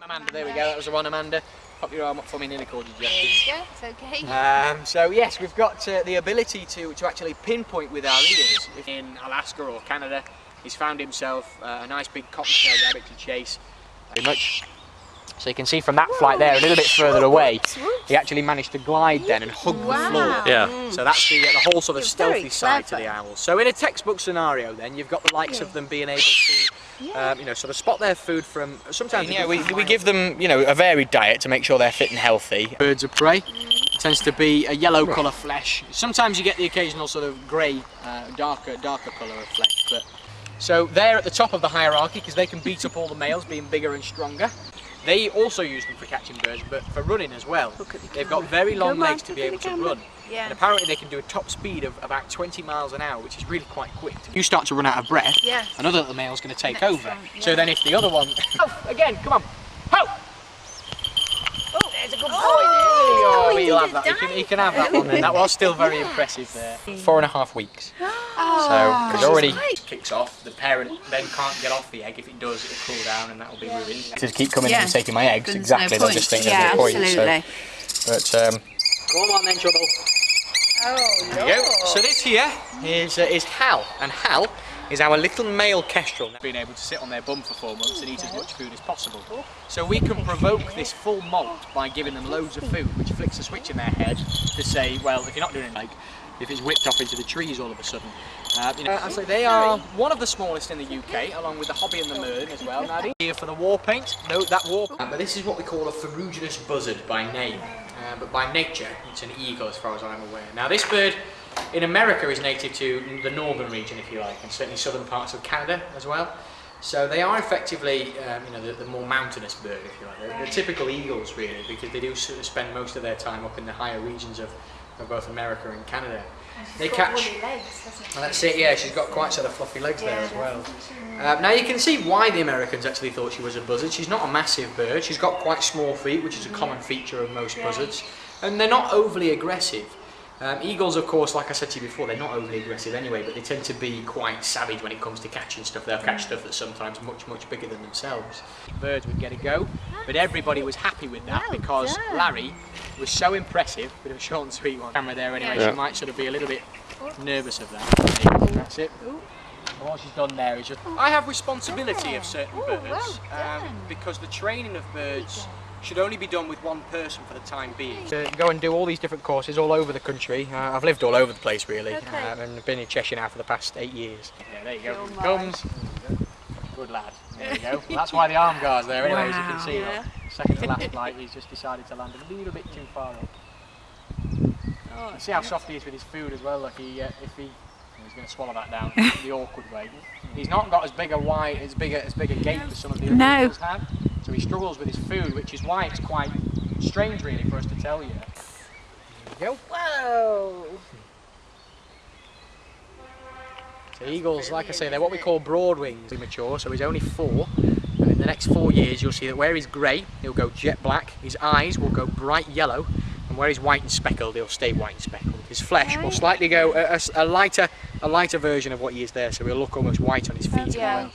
Amanda, there we go, that was the one, Amanda. Pop your arm up for me, nearly called you Jackie. There you go, it's okay. So yes, we've got the ability to actually pinpoint with our ears. In Alaska or Canada, he's found himself a nice big cottontail rabbit to chase. Very much. So you can see from that flight there, a little bit further away, he actually managed to glide then and hug the floor. Yeah. So that's the whole sort of stealthy side to the owl. So in a textbook scenario then, you've got the likes of them being able to you know, sort of spot their food from, sometimes we give them, you know, a varied diet to make sure they're fit and healthy. Birds of prey, it tends to be a yellow colour flesh. Sometimes you get the occasional sort of grey, darker colour of flesh. But so they're at the top of the hierarchy because they can beat up all the males, being bigger and stronger. They also use them for catching birds, but for running as well. They've got very long legs to be able to run. And apparently they can do a top speed of about 20 miles an hour, which is really quite quick. You start to run out of breath, another little male's going to take over. So then if the other one... Oh, again, come on. Ho! Oh, there's a good boy. Oh, he'll have that. He can have that one then. That was still very impressive there. 4.5 weeks. So, because already kicks off, the parent then can't get off the egg. If it does, it'll cool down and that'll be ruined. To keep coming in and taking my eggs, exactly. They'll just think there's no point. Absolutely. So, but go on then, Trouble. Oh, there you go. So this here is Hal, and Hal is our little male kestrel, being able to sit on their bum for 4 months and eat as much food as possible. So we can provoke this full molt by giving them loads of food, which flicks a switch in their head to say, well, if you're not doing it, like if it's whipped off into the trees all of a sudden. You know, so they are one of the smallest in the UK, along with the hobby and the mern as well. Now here for the war paint, note that war paint. But this is what we call a ferruginous buzzard by name, but by nature it's an eagle as far as I'm aware. Now this bird in America is native to the northern region, if you like, and certainly southern parts of Canada as well. So they are effectively, you know, the more mountainous bird, if you like. They're typical eagles really, because they do sort of spend most of their time up in the higher regions of both America and Canada. They catch. Well, that's it. Yeah, she's got quite sort of fluffy legs there as well. Now you can see why the Americans actually thought she was a buzzard. She's not a massive bird. She's got quite small feet, which is a common feature of most buzzards, and they're not overly aggressive. Eagles, of course, like I said to you before, they're not overly aggressive anyway, but they tend to be quite savage when it comes to catching stuff. They'll catch stuff that's sometimes much bigger than themselves. Birds would get a go, but everybody was happy with that because Larry was so impressive. Bit of a short and sweet one. Camera there anyway, she might sort of be a little bit nervous of that. That's it. What she's done there is just... I have responsibility of certain birds because the training of birds should only be done with one person for the time being. To go and do all these different courses all over the country. I've lived all over the place really, and I've been in Cheshire now for the past 8 years. Yeah, there you go. Comes. Good lad. There you go. Well, that's why the arm guard's there anyway, as you can see. Second to last flight, he's just decided to land a little bit too far up. You see how soft he is with his food as well. Like he's going to swallow that down the awkward way. He's not got as big a gait as some of the other eagles have. So he struggles with his food, which is why it's quite strange really for us to tell you. There you go. Whoa! So eagles, like I say, they're what we call broadwings. He's mature, so he's only 4. And in the next 4 years you'll see that where he's grey, he'll go jet black, his eyes will go bright yellow, and where he's white and speckled, he'll stay white and speckled. His flesh will slightly go a lighter version of what he is there, so he'll look almost white on his feet as well.